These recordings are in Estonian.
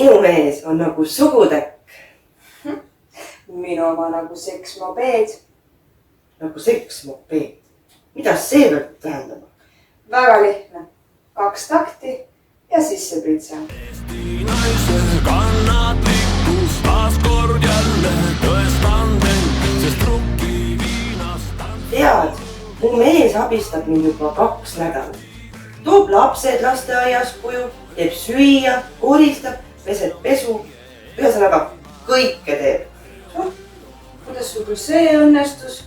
Minu mees on nagu sugutäkk. Minu oma nagu seksmopeed. Nagu seksmopeed. Mida see peab tähendama? Väga lihtne. 2 takti ja sisse pritsa. Eesti naise kannatlikkus taas kord jälle tõestan teid, sest rukki viinast on... Tead, mu mees abistab mind juba 2 nädalat. Toob lapsed lasteaias koju, teeb süüa, koristab, peseb pesu. Ühesõnaga, kõike teeb. Kuidas sul see õnnestus?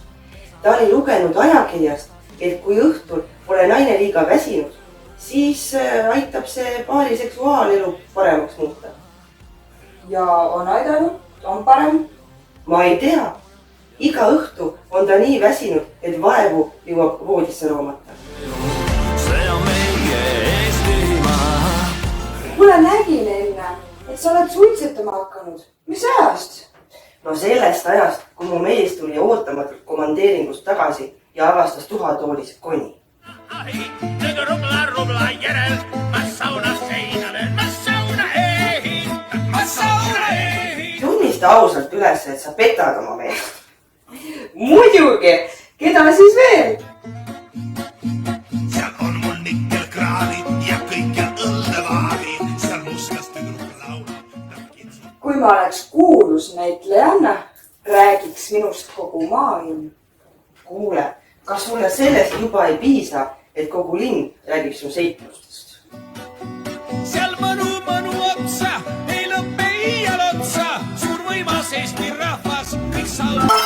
Ta oli lugenud ajakirjast, et kui õhtul pole naine liiga väsinud, siis aitab see paari seksuaalelu paremaks muuta. Ja on aidanud? On parem? Ma ei tea. Iga õhtu on ta nii väsinud, et vaevu jõuab voodisse roomata. See on meie Eestimaa. Kuule nägin enne, et sa oled suitsetama hakanud. Mis ajast? No sellest ajast, kui mu mees tuli ootamatult komandeeringust tagasi ja avastas tuhatoolis koni. Nüüd rubla järel, ma sauna seinale, ma sauna ehin. Tunnista ausalt üles, et sa petad oma meest. Muidugi! Keda siis veel? Seal on mul nikkelkraanid ja kõik ja õllevaari. Seal mustas tüdruk laulab. Kui ma oleks kuulus näitlejanna, räägiks minust kogu maailm. Kuule, kas sulle sellest juba ei piisa, et kogu linn räägib su seiklustest? Seal mõnu otsa, ei lõppe iial otsa. Suur võimas Eesti rahvas, kõik saab...